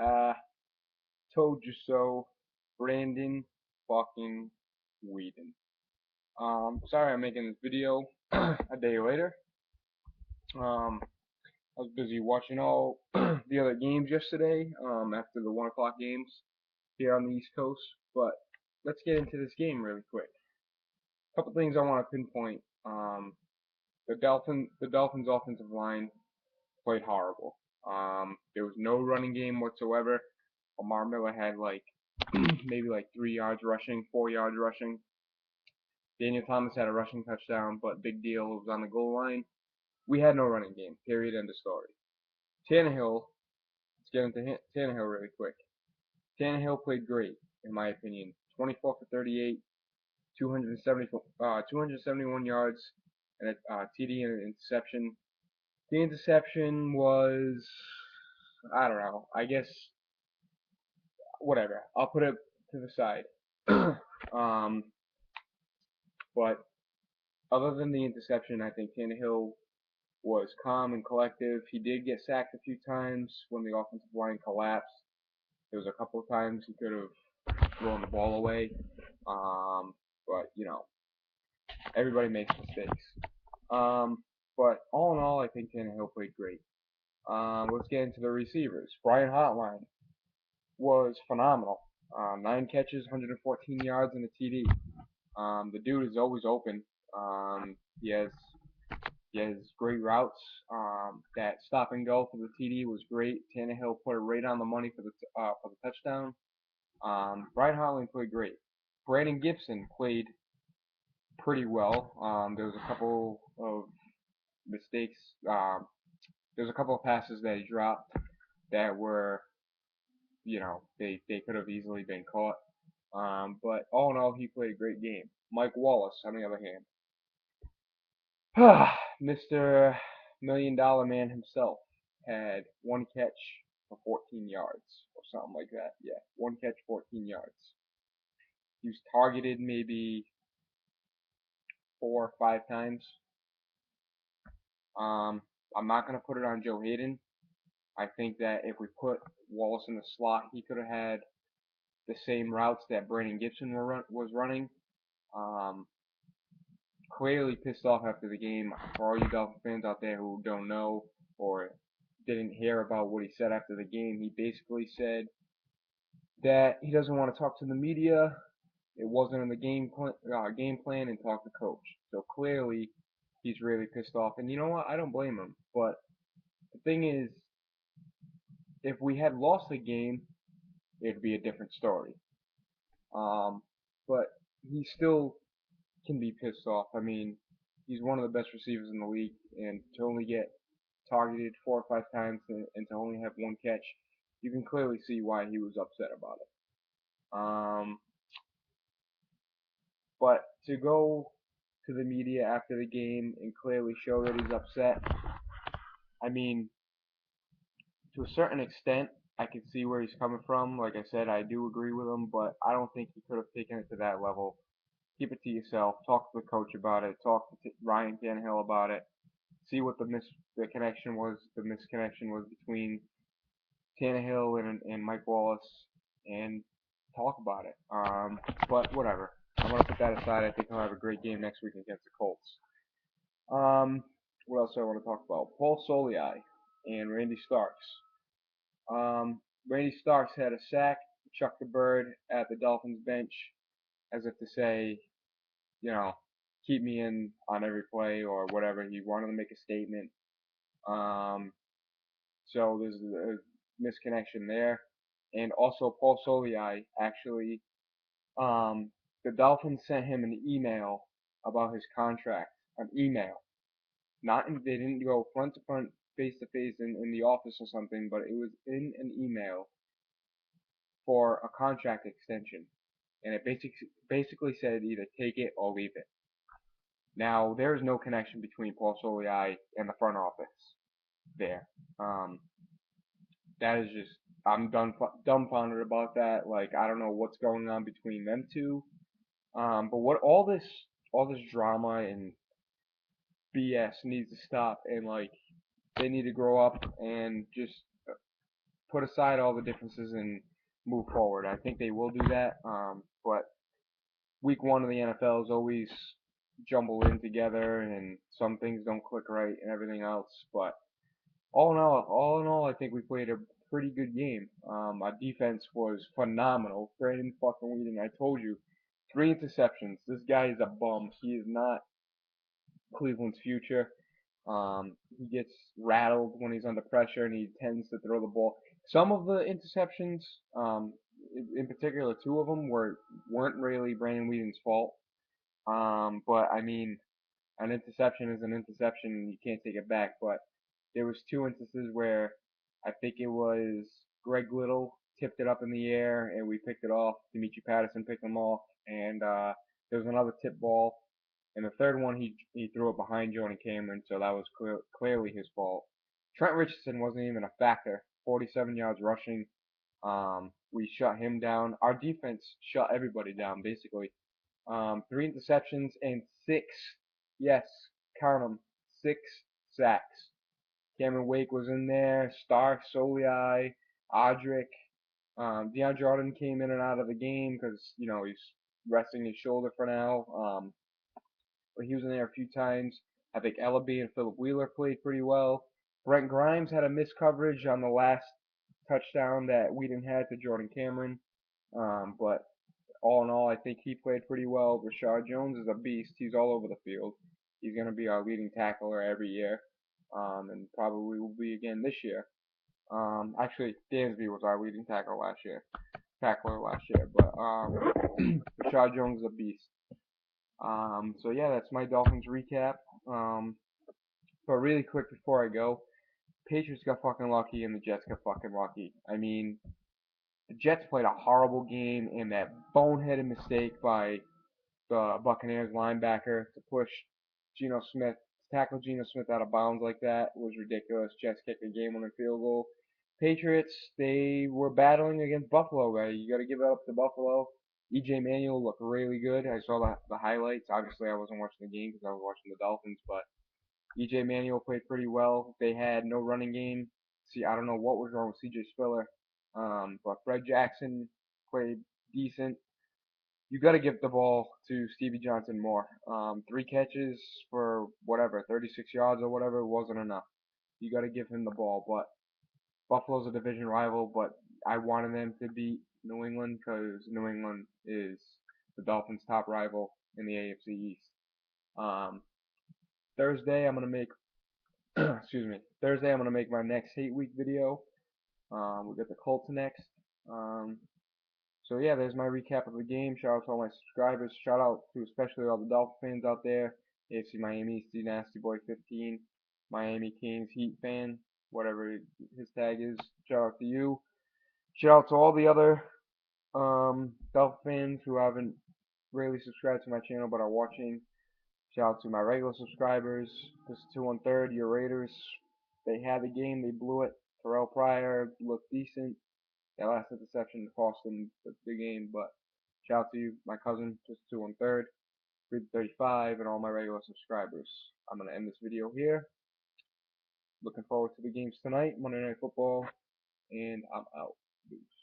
Uh, Told you so. Brandon fucking Whedon. Sorry I'm making this video a day later. I was busy watching all the other games yesterday, after the 1 o'clock games here on the East Coast. But let's get into this game really quick. A couple things I want to pinpoint. The Dolphins offensive line played horrible. There was no running game whatsoever. Lamar Miller had like maybe like 3 yards rushing, 4 yards rushing. Daniel Thomas had a rushing touchdown, but big deal, it was on the goal line. We had no running game. Period. End of story. Tannehill. Let's get into Tannehill really quick. Tannehill played great, in my opinion. 24 for 38, 271 yards, and a TD and an interception. The interception was, I don't know, I guess, whatever. I'll put it to the side. um, but other than the interception, I think Tannehill was calm and collective. He did get sacked a few times when the offensive line collapsed. There was a couple of times he could have thrown the ball away. But everybody makes mistakes. But all in all, I think Tannehill played great. Let's get into the receivers. Brian Hotline was phenomenal. 9 catches, 114 yards, and a TD. The dude is always open. He has great routes. That stop and go for the TD was great. Tannehill put it right on the money for the touchdown. Brian Hotline played great. Brandon Gibson played pretty well. There was a couple of mistakes. There was a couple of passes that he dropped that were, they could have easily been caught. But all in all, he played a great game. Mike Wallace, on the other hand, Mr. Million Dollar Man himself had 1 catch for 14 yards or something like that. Yeah, 1 catch, 14 yards. He was targeted maybe 4 or 5 times. I'm not gonna put it on Joe Hayden. I think that if we put Wallace in the slot, he could have had the same routes that Brandon Gibson was running. Um, Clearly pissed off after the game. For all you Dolphins fans out there who don't know or didn't hear about what he said after the game, he basically said that he doesn't want to talk to the media. It wasn't in the game plan, and talk to coach. So clearly, he's really pissed off. And you know what? I don't blame him. But the thing is, if we had lost the game, it'd be a different story. Um, but he still can be pissed off. I mean, he's one of the best receivers in the league, and to only get targeted 4 or 5 times and to only have 1 catch, you can clearly see why he was upset about it. But to go to the media after the game and clearly show that he's upset, I mean, to a certain extent, I can see where he's coming from. Like I said, I do agree with him, but I don't think he could have taken it to that level. Keep it to yourself. Talk to the coach about it. Talk to Ryan Tannehill about it. See what the connection was. The misconnection was between Tannehill and Mike Wallace, and talk about it. But whatever. I'm gonna put that aside. I think he'll have a great game next week against the Colts. What else do I want to talk about? Paul Soliai and Randy Starks. Randy Starks had a sack, chucked the bird at the Dolphins bench, as if to say, you know, keep me in on every play or whatever. He wanted to make a statement. Um, so there's a misconnection there. And also, Paul Soliai actually, the Dolphins sent him an email about his contract. An email. They didn't go front to front, face to face in the office or something, but it was in an email for a contract extension. And it basically said either take it or leave it. Now, there is no connection between Paul Soliai and the front office there. That is just, I'm dumbfounded about that. Like, I don't know what's going on between them two. But what all this drama and BS needs to stop, and like they need to grow up and just put aside all the differences and move forward. I think they will do that. But week one of the NFL is always jumbled in together, and some things don't click right and everything else. But all in all, I think we played a pretty good game. Our defense was phenomenal. Brandon fucking Weeden, I told you, 3 interceptions. This guy is a bum. He is not Cleveland's future. He gets rattled when he's under pressure, and he tends to throw the ball. Some of the interceptions, in particular, 2 of them weren't really Brandon Weeden's fault. But I mean, an interception is an interception, and you can't take it back. But there was 2 instances where I think it was Greg Little tipped it up in the air, and we picked it off. Demetri Patterson picked them off, and there was another tip ball. And the third one, he threw it behind Jordan Cameron, so that was clearly his fault. Trent Richardson wasn't even a factor. 47 yards rushing. We shut him down. Our defense shut everybody down, basically. 3 interceptions and 6, yes, count them, 6 sacks. Cameron Wake was in there, Stark, Soliai, Audric. Deion Jordan came in and out of the game because, he's resting his shoulder for now. But he was in there a few times. I think Ellaby and Philip Wheeler played pretty well. Brent Grimes had a missed coverage on the last touchdown that we didn't have to Jordan Cameron. But all in all, I think he played pretty well. Rashard Jones is a beast. He's all over the field. He's going to be our leading tackler every year, and probably will be again this year. Actually, Dansby was our leading tackler last year, but Rashard Jones is a beast. So yeah, that's my Dolphins recap. But really quick before I go, Patriots got fucking lucky and the Jets got fucking lucky. I mean, the Jets played a horrible game, and that boneheaded mistake by the Buccaneers linebacker to push Geno Smith, to tackle Geno Smith out of bounds like that was ridiculous. Jets kicked a game-winning field goal. Patriots, they were battling against Buffalo, right? You got to give it up to Buffalo. EJ Manuel looked really good. I saw the highlights. Obviously, I wasn't watching the game because I was watching the Dolphins, but EJ Manuel played pretty well. They had no running game. See, I don't know what was wrong with CJ Spiller, but Fred Jackson played decent. You got to give the ball to Stevie Johnson more. 3 catches for whatever, 36 yards or whatever wasn't enough. You got to give him the ball, but Buffalo's a division rival, but I wanted them to beat New England because New England is the Dolphins' top rival in the AFC East. Thursday, I'm gonna make excuse me. Thursday, I'm gonna make my next hate week video. We got the Colts next. So yeah, there's my recap of the game. Shout out to all my subscribers. Shout out to especially all the Dolphins fans out there. AFC Miami, Steve Nasty Boy 15, Miami Kings Heat fan, whatever his tag is. Shout out to you. Shout out to all the other Dolphins fans who haven't really subscribed to my channel but are watching. Shout out to my regular subscribers. This is 2-1-3rd, your Raiders. They had the game, they blew it. Terrell Pryor looked decent. That last interception cost them the game, but shout out to you, my cousin, just 2-1-3rd, 335, and all my regular subscribers. I'm going to end this video here. Looking forward to the games tonight, Monday Night Football, and I'm out. Peace.